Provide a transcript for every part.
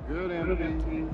Good empty.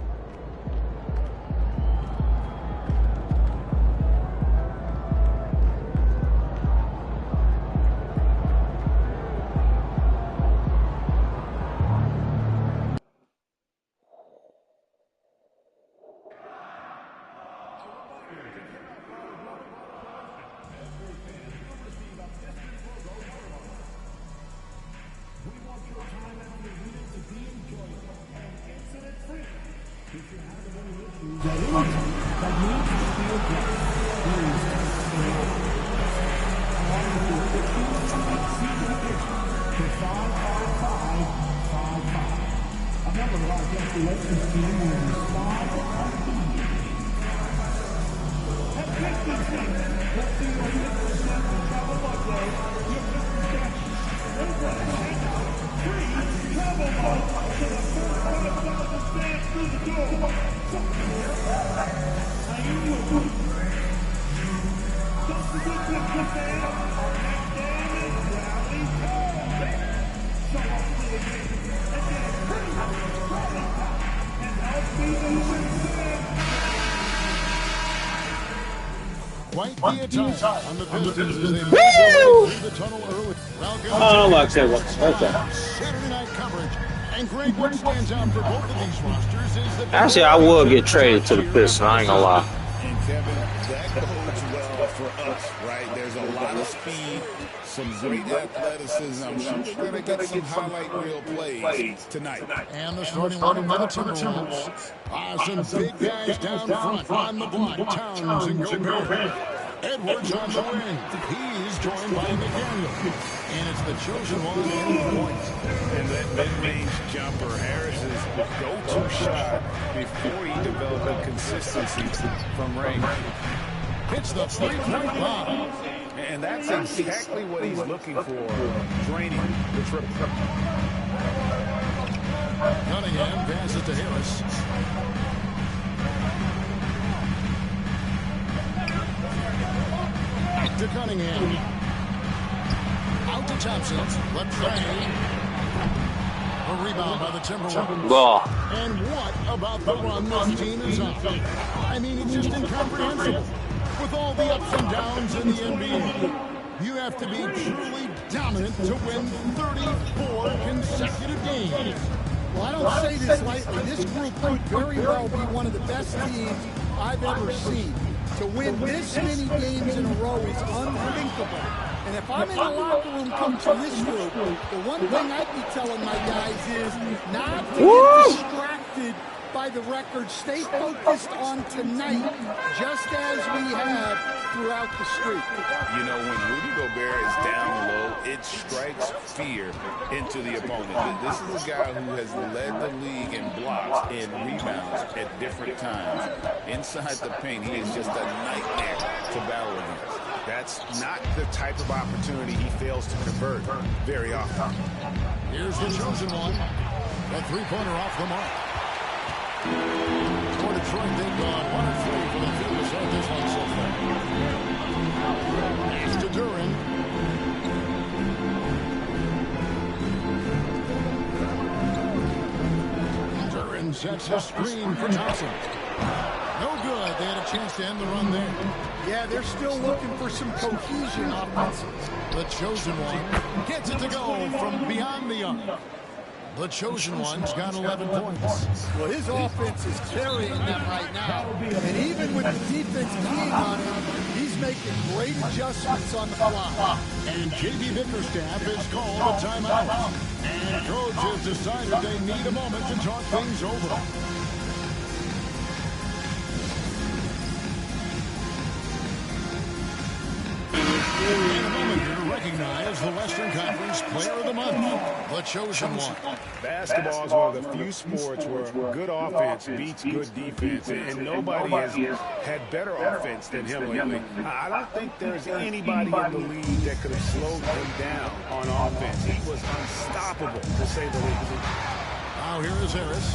Quite the attack on the Pistons as they move through the tunnel early. Saturday night coverage. And Greg, what stands out for both of these rosters is that actually I would get traded to the Pistons. I ain't gonna lie. And Kevin, that bodes well for us, right? There's a lot of speed, some great athleticism. I'm sure we're going to get some highlight reel plays tonight. And the starting lineup for the Timberwolves. Some big guys down front on the block. Towns and Gobert. Edwards on the wing. He's joined by McDaniel. And it's the chosen one in the point. And that mid-range jumper, Harris's go-to shot before he developed a consistency from range. Hits the three-point bomb. And that's exactly what he's looking for, draining the triple. Cunningham passes to Harris. To Cunningham. Out to Thompson. But Trey. A rebound by the Timberwolves. And what about the run this team is on? I mean, it's just incomprehensible. With all the ups and downs in the NBA, you have to be truly dominant to win 34 consecutive games. Well, I don't say this lightly. This group could very well be one of the best teams I've ever seen. To win this many games in a row is unthinkable. And if I'm in the locker room comes from this group, the one thing I'd be telling my guys is not to get distracted by the record. Stay focused on tonight, just as we have throughout the streak. You know, when Rudy Gobert is down low, it strikes fear into the opponent. This is a guy who has led the league in blocks and rebounds at different times. Inside the paint, he is just a nightmare to battle against. That's not the type of opportunity he fails to convert very often. Here's the chosen one. A three-pointer off the mark. For Detroit, they've gone 1-3 for the field to start this one so far. Pass to Duren. Duren sets a screen for Thompson. No good. They had a chance to end the run there. Yeah, they're still looking for some cohesion offensively. The chosen one gets it to go from beyond the arc. The chosen one's got 11 points. Well, his offense is carrying them right now. And even with the defense keying on him, he's making great adjustments on the fly. And J.B. Bickerstaff has called a timeout. And coach has decided they need a moment to talk things over. In a moment here to recognize the Western Conference Player of the Month, the chosen one. Basketball is one of the few sports where good offense beats good defense, and nobody has had better offense than him lately. I don't think there's anybody in the league that could have slowed him down on offense. He was unstoppable, to say the least. Now here is Harris.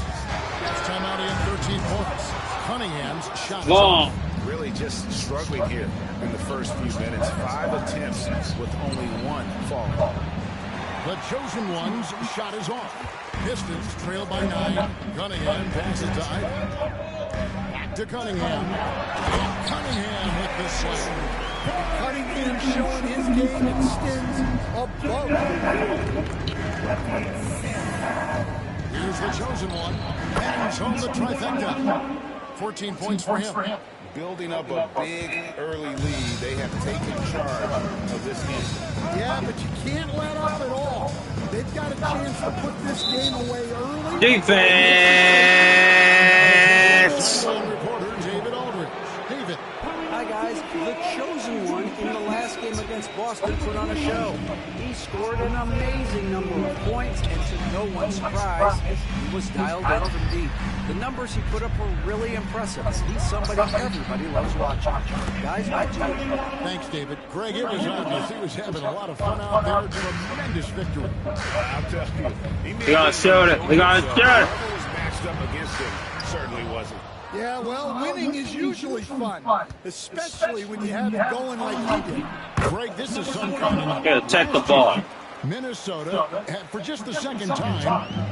Last time out, he had 13 points. Cunningham's shot. Long. Really just struggling here in the first few minutes. 5 attempts with only 1 fall. The chosen one's shot is off. Pistons trail by 9. Cunningham passes to Ivey. Back to Cunningham. And Cunningham with the slam. Cunningham showing his game extends above. Here's the chosen one. Hangs home the trifecta. 14 points for him. Building up a big early lead, they have taken charge of this game. Yeah, but you can't let up at all. They've got a chance to put this game away early. Defense! Reporter David Aldridge. David. Hi, guys. The chosen one in the last game against Boston put on a show. He scored an amazing number of points, and to no one's surprise, he was dialed in from deep. The numbers he put up were really impressive. He's somebody everybody loves watching. Guys, back to you. Thanks, David. Greg, it was obvious he was having a lot of fun out there. Tremendous victory. I'll tell you. We gotta shoot it. We gotta shoot it. Whoever was matched up against him certainly wasn't. Yeah, well, winning is usually fun, especially when you have it going like he did. Greg, this is some kind of... Gotta take the ball. Minnesota, for just the second time,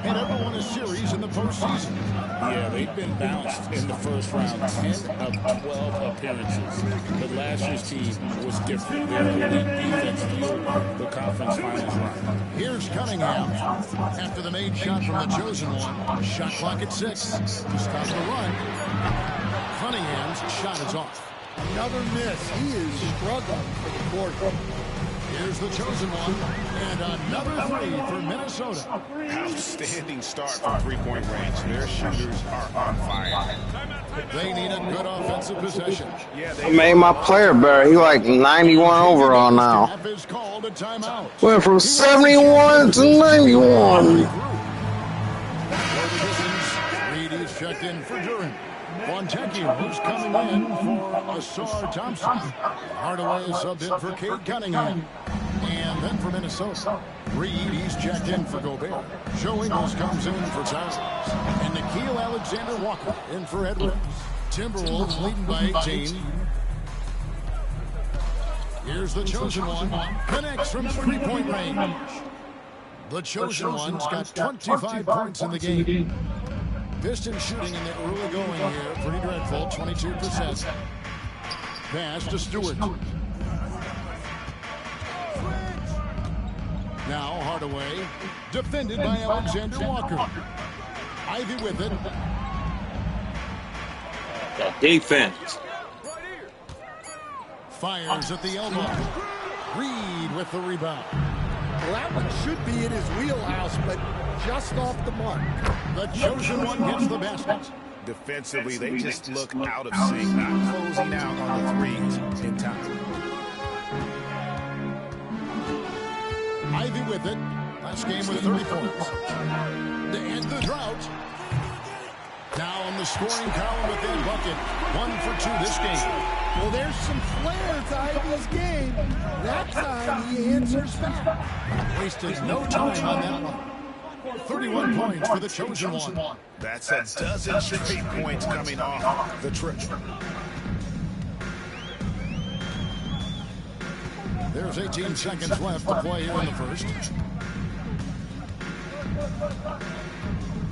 had ever won a series in the postseason. Yeah, they've been bounced in the first round, 10 of 12 appearances. But last year's team was different. Their elite defense fueled the conference finals run. Here's Cunningham. After the made shot from the chosen one, shot clock at 6. To stop the run, Cunningham's shot is off. Another miss. He is struggling for the quarter. Here's the chosen one, and another 3 for Minnesota. Outstanding start from three-point range. Their shooters are on fire. They need a good offensive possession. Yeah, I made my player better. He like 91 overall now. Staff is called a timeout. Went from 71 to 91. Reed is checked in for Duran. Fontecchio who's coming in for Asar Thompson. Hardaway is subbed in for Cade Cunningham. And then for Minnesota, Reed, he's checked in for Gobert. Joe Ingles comes in for Towers. And Nickeil Alexander-Walker in for Edwards. Timberwolves leading by 18. Here's the chosen one. Connects from three-point range. The chosen one's got 25 points in the game. Pistons shooting in the early going here. Pretty dreadful, 22%. Pass to Stewart. Now Hardaway, defended by Alexander Walker. Ivey with it. That defense. Fires at the elbow. Reed with the rebound. Well, that one should be in his wheelhouse, but just off the mark. The chosen one gets the basket. defensively, they just look out of sync, not closing out on the threes in time. Ivey with it. Last game with 30 points. To end the drought. Now on the scoring column with that bucket. 1 for 2 this game. Well, there's some flair to Ivey's game. That time he answers back. Wasted no time on that one. 31 points for the chosen one. That's a dozen straight points coming off the trip. There's 18 seconds left to play here in the first.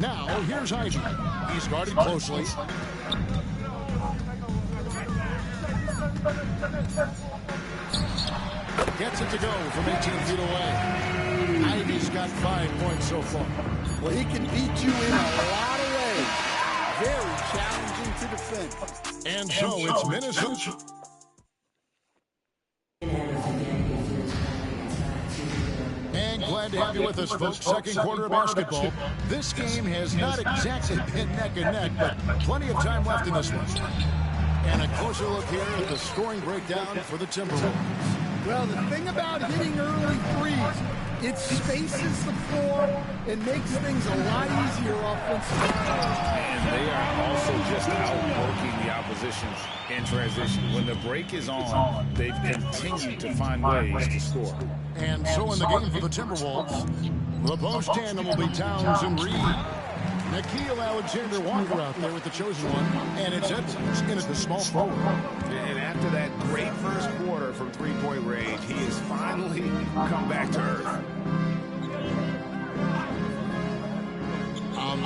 Now, here's Ivey. He's guarded closely. Gets it to go from 18 feet away. Ivey's got 5 points so far. Well, he can beat you in a lot of ways. Very challenging to defend. And so it's Minnesota. And glad to have you with us, folks. Second quarter of basketball. This game has not exactly been neck and neck, but plenty of time left in this one. And a closer look here at the scoring breakdown for the Timberwolves. Well, the thing about hitting early threes, it spaces the floor and makes things a lot easier offensively. And they are also just outworking the opposition in transition. When the break is on, they've continued to find ways to score. And so in the game for the Timberwolves, the post tandem will be Towns and Reed. Nickeil Alexander-Walker out there with the chosen one, and it's Edwards in at the small forward. And after that great first quarter from three-point range, he has finally come back to earth.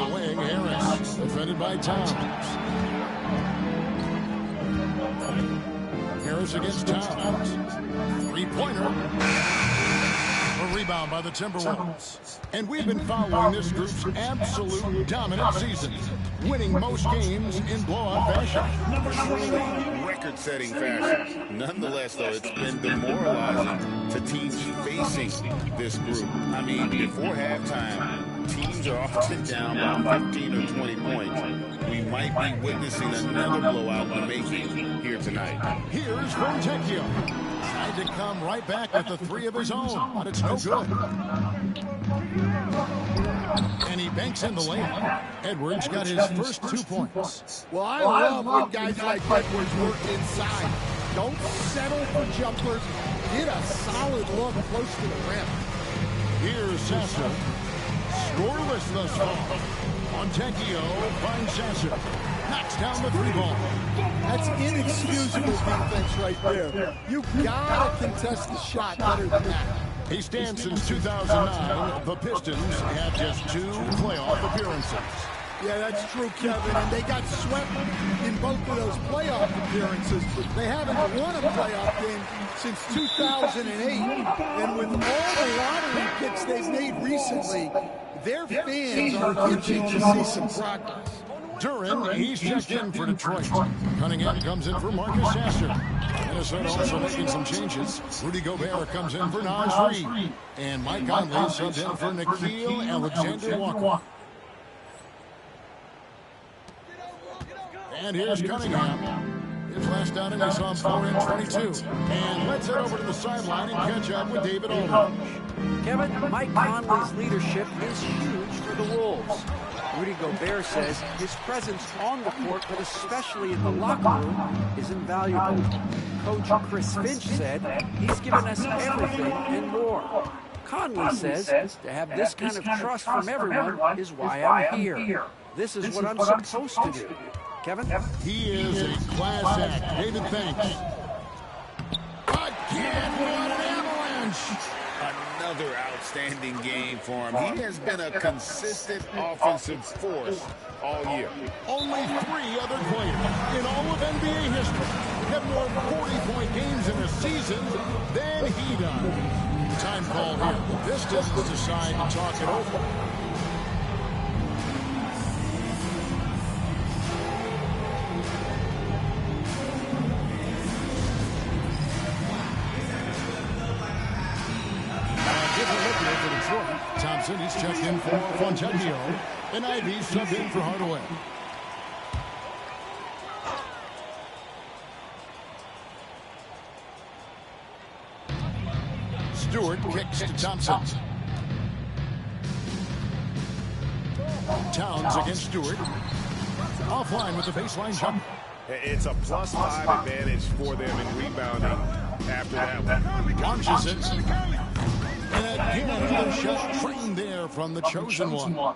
the wing, Harris, defended by Towns. Harris against Towns. Three-pointer. A rebound by the Timberwolves. And we've been following this group's absolute dominant season, winning most games in blowout fashion. Record-setting fashion. Nonetheless, though, it's been demoralizing to teams facing this group. I mean, before halftime, teams are often down by 15 or 20 points. We might be witnessing another blowout in the making here tonight. Here's Fontecchio. Tried to come right back with the three of his own, but it's no good. And he banks in the layup. Edwards got his first 2 points. Well, I love when guys like Edwards work inside. Don't settle for jumpers. Get a solid look close to the rim. Here's Sasser. Scoreless thus far. Fontecchio finds Sasser. Knocks down the three ball. That's inexcusable defense right there. You gotta contest the shot better than that. He stands since 2009. The Pistons have just 2 playoff appearances. Yeah, that's true, Kevin. And they got swept in both of those playoff appearances. They haven't won a playoff game since 2008. And with all the lottery picks they've made recently, their fans are itching to see some progress. Duren, he's checked in for Detroit. Cunningham comes in for Marcus Sasser. Minnesota also making some changes. Rudy Gobert comes in for Naz Reid. And Mike Conley subbed in for Nickeil Alexander-Walker. And here's Cunningham. His last outing, we saw him 4 in 22. And let's head over to the sideline and catch up with David Aldridge. Kevin, Mike Conley's leadership is huge for the Wolves. Rudy Gobert says his presence on the court, but especially in the locker room, is invaluable. Coach Chris Finch said he's given us everything and more. Conley says to have this kind of trust from everyone is why I'm here. This is what I'm supposed to do. Kevin? He is a class act. David Banks. Again, what an avalanche! Another outstanding game for him. He has been a consistent offensive force all year. Only 3 other players in all of NBA history have more 40-point games in a season than he does. Time call here. The Pistons decide to talk it over. Thompson, he's checked in for Fontecchio, and Ivey subbed in for Hardaway. Stewart kicks to Thompson. Towns against Stewart. Offline with the baseline jump. It's a +5 advantage for them in rebounding after that one. Launches it. And again, another shot trained there from the Chosen One.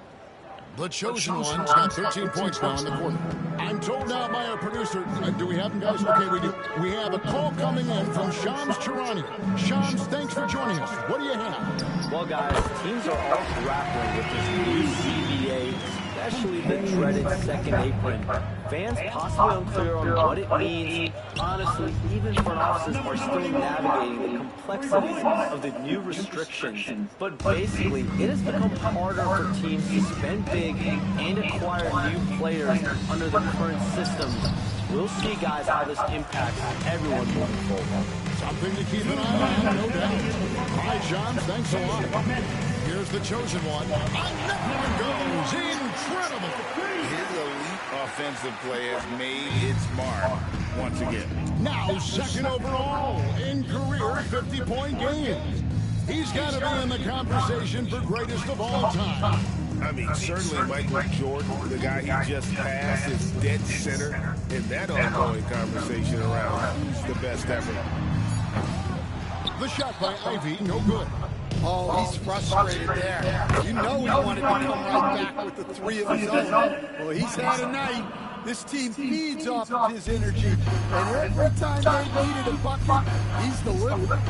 The Chosen One's got 13 points now in the quarter. I'm told now by our producer, do we have them, guys? Okay, we do. We have a call coming in from Shams Charania. Shams, thanks for joining us. What do you have? Well, guys, teams are all grappling with this new CBA, especially the dreaded second apron. Fans possibly unclear on what it means. Honestly, even front offices are still navigating the complexities of the new restrictions. But basically, it has become harder for teams to spend big and acquire new players under the current system. We'll see, guys, how this impacts everyone moving forward. Something to keep an eye on, no doubt. All right, John, thanks a lot. Here's the Chosen One. Another goes. Incredible. His elite offensive play has made its mark once again. Now second overall in career 50-point games. He's got to be in the conversation for greatest of all time. I mean, certainly Michael Jordan, the guy he just passed, is dead center in that ongoing conversation around who's the best ever. The shot by Ivey, no good. Oh, he's frustrated there. You know he wanted to come right back with the 3 of his own. Well, he's had a night. This team feeds off of his energy. And every time they needed a bucket, he's delivered.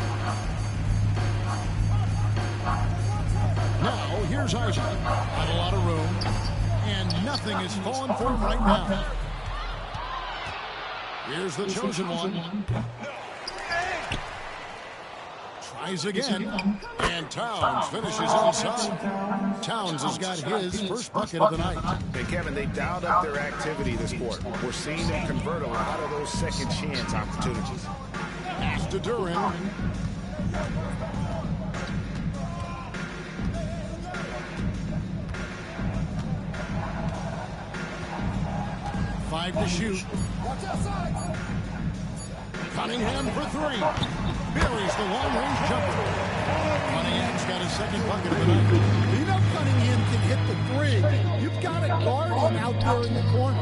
Now, here's Isaac. Not a lot of room. and nothing is falling for him right now. Here's the chosen one. Tries again, and Towns finishes inside. Towns has got his first bucket of the night. Hey, Kevin, they dialed up their activity this quarter. We're seeing them convert a lot of those second chance opportunities. Pass to Duren. Five to shoot. Cunningham for three. Buries the long-range jumper. Cunningham's got his second bucket of the night. You know Cunningham can hit the three. You've got to guard him out there in the corner.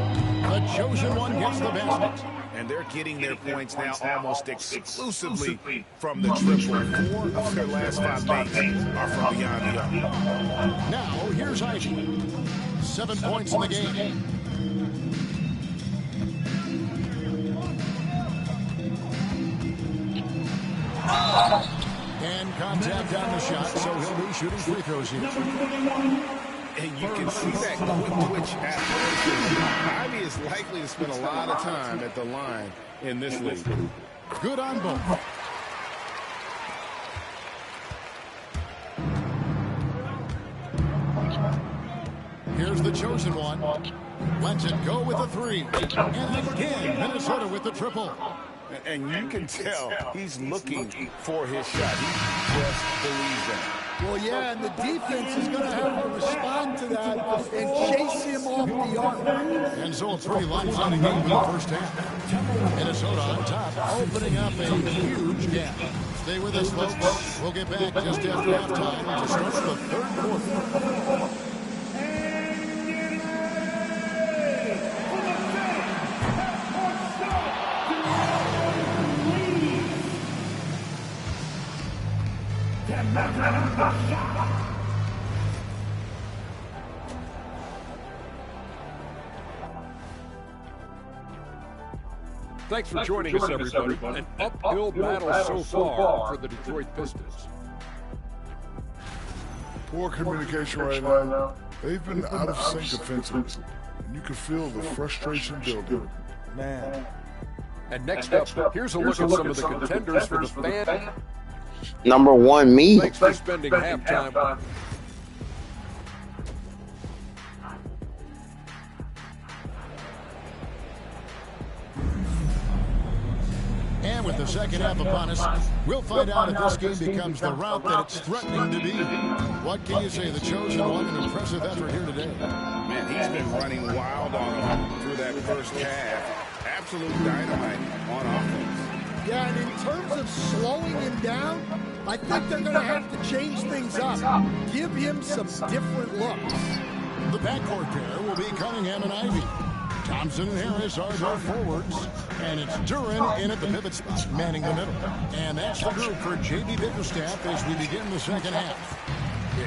The chosen one gets the basket. And they're getting their points now almost exclusively from the triple. 4 of their last 5 makes are from beyond the arc. Now, here's Ivy. 7 points in the game. And contact on the shot, so he'll be shooting free throws here. And you can see that quick twitch athleticism. Ivy is likely to spend a lot of time at the line in this league. Good on both. Here's the chosen one. Lets it go with a three. And again, Minnesota with the triple. And you can tell he's looking for his shot. He just believes that. Well, yeah, and the defense is going to have to respond to that and chase him off the arc. And so a pretty lopsided game in the first half. Minnesota on top, opening up a huge gap. Stay with us, folks. We'll get back just after halftime to start the third quarter. Thanks for joining us, everybody. An uphill battle so far for the Detroit Pistons. Poor communication right now. They've been out of sync offensively, and you can feel the frustration building. Man. And next up, here's a look at some of the contenders for the fan. Number 1, me. Thanks for spending halftime. And with the second half upon us, we'll find out if this game becomes the route that it's threatening to be. What can you say? The chosen one, an impressive effort here today. Man, he's been running wild on them through that first half. Absolute dynamite on offense. Yeah, and in terms of slowing him down, I think they're going to have to change things up. Give him some different looks. The backcourt pair will be Cunningham and Ivy. Thompson and Harris are their forwards. And it's Duren in at the pivot spot, manning the middle. And that's the group for J.B. Bickerstaff as we begin the second half.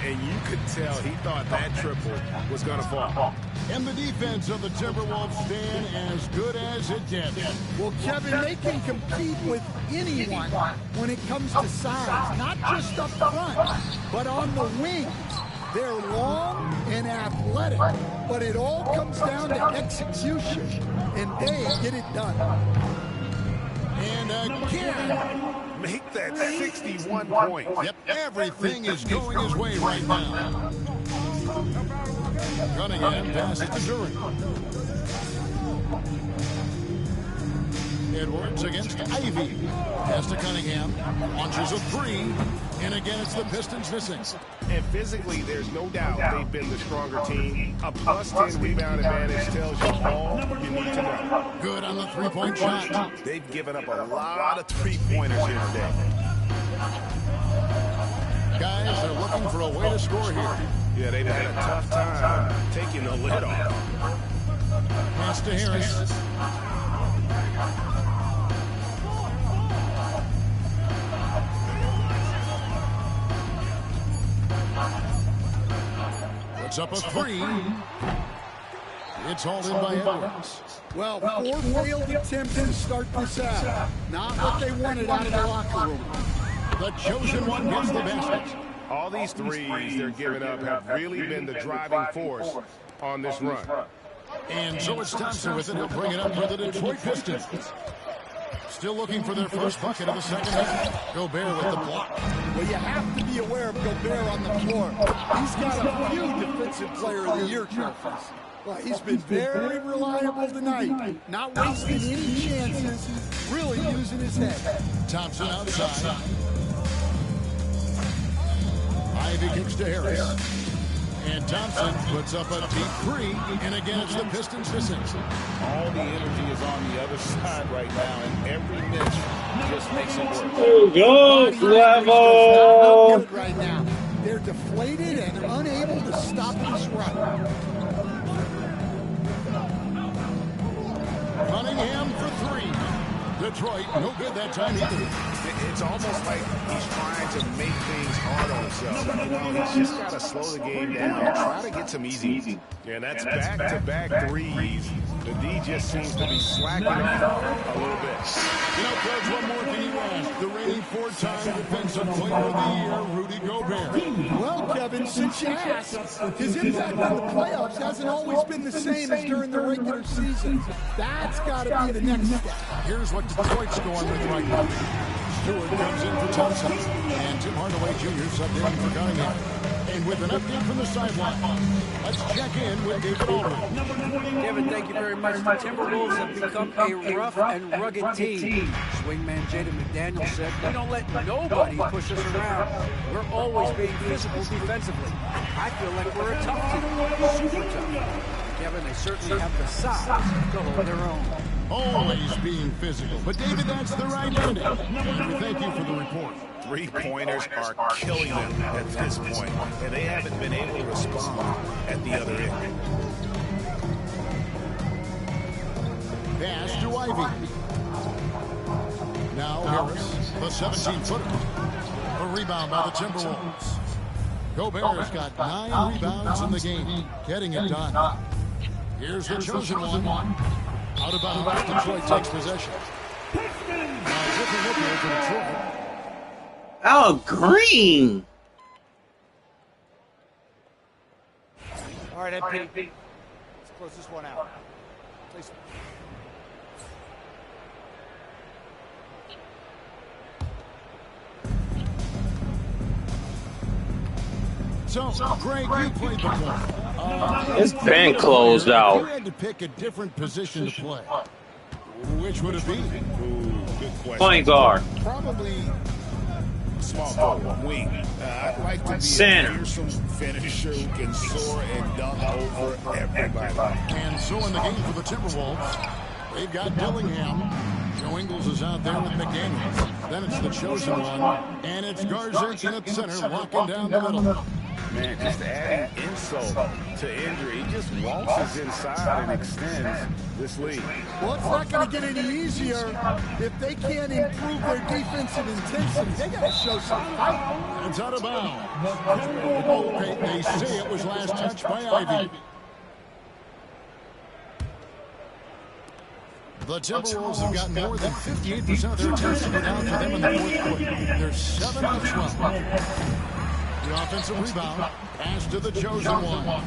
And you could tell he thought that triple was going to fall. And the defense of the Timberwolves stand as good as it gets. Well, Kevin, they can compete with anyone when it comes to size, not just up front, but on the wings. They're long and athletic, but it all comes down to execution, and they get it done. And again, make that 61 points. Yep, everything is going his way right now. Cunningham passes to Duren. Edwards against Ivy. Pass to Cunningham. Launches a three. And again, it's the Pistons missing. And physically, there's no doubt they've been the stronger team. A +10 rebound advantage tells you all you need to know. Good on the three-point shot. They've given up a lot of three-pointers here today. Guys are looking for a way to score here. Yeah, they've had a tough time taking the lid off. Pass to Harris. Puts up a three. It's hauled in by Edwards. Well, 4 failed attempts to start this out. Not what they wanted out of the locker room. The chosen one gets the basket. All these threes they're giving up have really been the driving force on this run. And so it's Thompson with it. He'll bring it up for the Detroit Pistons. Still looking for their first bucket of the second half. Gobert with the block. Well, you have to be aware of Gobert on the floor. He's got a few Defensive Player of the Year trophies. Well, he's been very reliable tonight. Not wasting any chances. Really using his head. Thompson outside. Ivy kicks to Harris. And Thompson puts up a deep three. And again, it's the Pistons missing. All the energy is on the other side right now, and every miss just makes it work. Go level. Right now, they're deflated and unable to stop this run. Cunningham for three. Detroit, no good that time either. It's almost like he's trying to make things hard on himself. You know, he's just got to slow the game down, try to get some easy. Yeah, that's back-to-back threes. The D just seems to be slacking off a little bit. You know, Coach, what more can you ask? The reigning four-time Defensive Player of the Year, Rudy Gobert. Well, Kevin, since you asked, his impact on the playoffs hasn't always been the same as during the regular season. That's got to be the next step. Here's what Detroit's going with right now. Stewart comes in for Thompson. And Tim Hardaway Jr. subbed in for Cunningham. And with an update from the sideline, let's check in with David Aldridge. Kevin, thank you very much. The Timberwolves have become a rough and rugged team. Swingman Jaden McDaniels said, "We don't let nobody push us around. We're always being physical defensively. I feel like we're a tough team, super tough." Kevin, they certainly have the size to hold their own. Always being physical. But, David, that's the right ending. And we thank you for the report. Three-pointers are killing them at this point, and they haven't been able to respond at the other end. Pass to Ivy. Now Harris, the 17-footer. A rebound by the Timberwolves. Gobert's got 9 rebounds in the game, getting it done. Here's the chosen one. Out of bounds, Detroit takes possession. Now, different look here for Detroit. Oh, Green. All right, MP. Let's close this one out. Please. So, Greg, you played the ball. It's been closed out. You had to pick a different position to play. Which would it be? Ooh, good question. Point guard. Probably small forward, wing. I'd like to be Center. a fearsome finisher who can soar and dunk over everybody. And so in the game for the Timberwolves, they've got Dillingham. Joe Ingles is out there with McDaniels. Then it's the chosen one, and it's Garza in at center, locking down the middle. Man, just adding insult to injury. He just waltzes inside and extends this lead. Well, it's not going to get any easier if they can't improve their defensive intensity. They got to show some fight. It's out of bounds. Okay, they say it was last touched by Ivy. The Timberwolves have gotten more than 58% of their attempts to go down for them in the fourth quarter. They're 7 of 12. The offensive rebound, pass to the chosen one.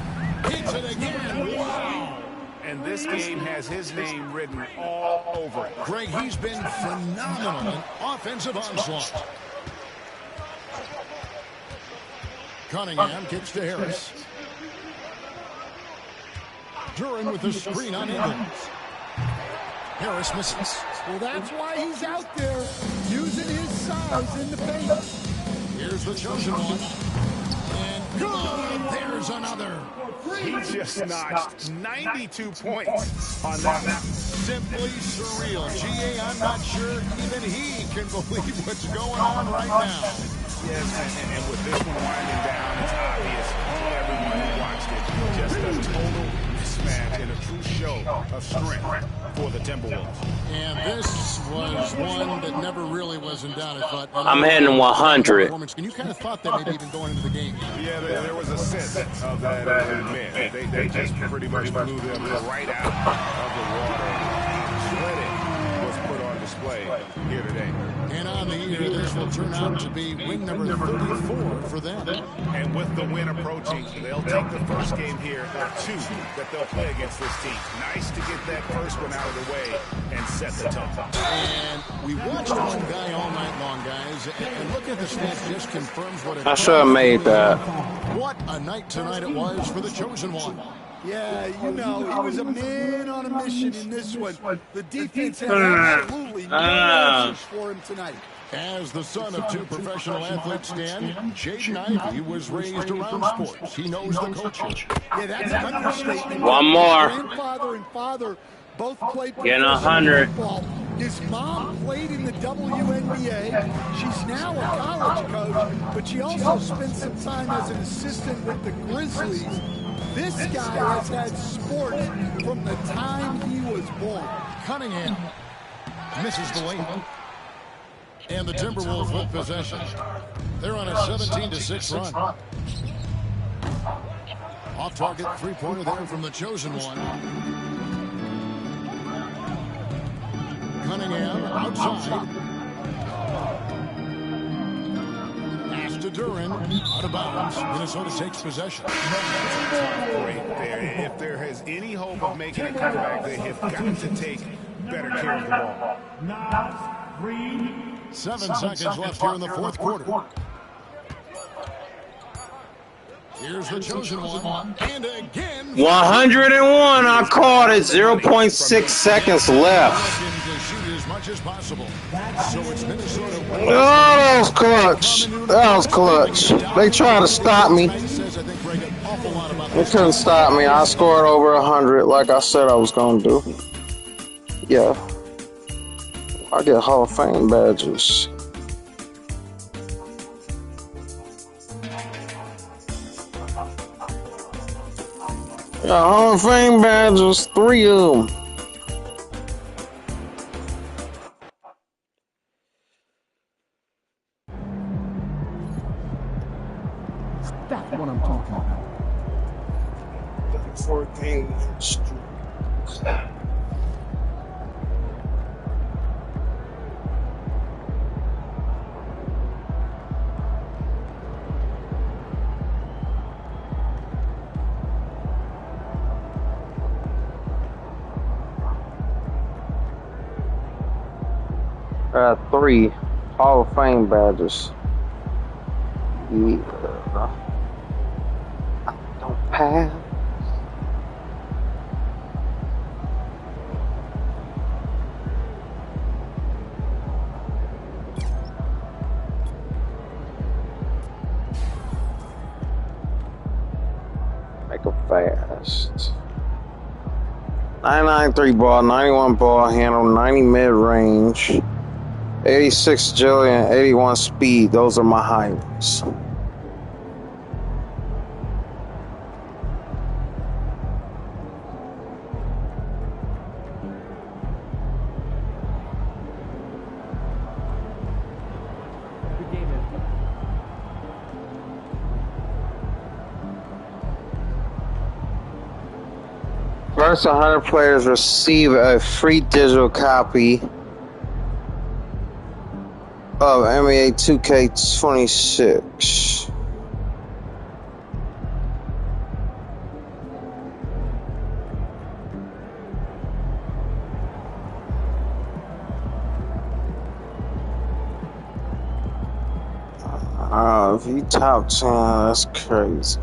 Hits it again. Wow. And this game has his name written all over it. Greg, he's been phenomenal in offensive onslaught. Cunningham kicks to Harris. Duran with the screen on Ingles. Harris misses. Well, that's why he's out there using his size in the paint. Here's the chosen one. And good. There's another. He just notched 92 points on that one. Simply surreal. G.A., I'm not sure even he can believe what's going on right now. Yes, and with this one winding down, it's obvious to everyone who watched it. Just a total mismatch and a true show of strength for the Timberwolves. And this was one that never really was in doubt, I thought. I'm heading 100. And you kind of thought that maybe even going into the game. Yeah, there was a sense of that, I admit. They just pretty much blew them right out of the water. Shredded was put on display here today. And on the year, there's will turn out to be win number 34 for them. And with the win approaching, they'll take the first game here, or two, that they'll play against this team. Nice to get that first one out of the way and set the tone. And we watched one guy all night long, guys, and look at the stats just confirms what I should have made that. What a night tonight it was for the Chosen One. Yeah, you know, he was a man on a mission in this one. The defense had absolutely no answers for him tonight. As the son of two professional athletes, Dan, Jaden Ivey was raised around sports. He knows the culture. Yeah, that's an understatement. One more. Grandfather and father both played Getting 100. football. His mom played in the WNBA. She's now a college coach, but she also spent some time as an assistant with the Grizzlies. This guy has had sports from the time he was born. Cunningham misses the weight. And the Timberwolves with possession. They're on a 17-6 run. Off target three-pointer there from the Chosen One. Cunningham outside. Pass to Duren. Out of bounds. Minnesota takes possession. Right there. If there has any hope of making a comeback, they have got to take better care of the ball. 7 seconds left here in the fourth quarter. Here's the Chosen One. And again. 101. I caught it. 0.6 seconds left. Oh, that was clutch. That was clutch. They tried to stop me. They couldn't stop me. I scored over 100 like I said I was going to do. Yeah. I get Hall of Fame badges. Yeah, Hall of Fame badges, 3 of them. That's what I'm talking about. 14. I got 3 Hall of Fame badges. Yeah. I don't pass. Make them fast. 99 3 ball, 91 ball handle, 90 mid range. 86 agility and 81 speed. Those are my highlights. First 100 players receive a free digital copy of NBA 2K26. If you top 10, that's crazy.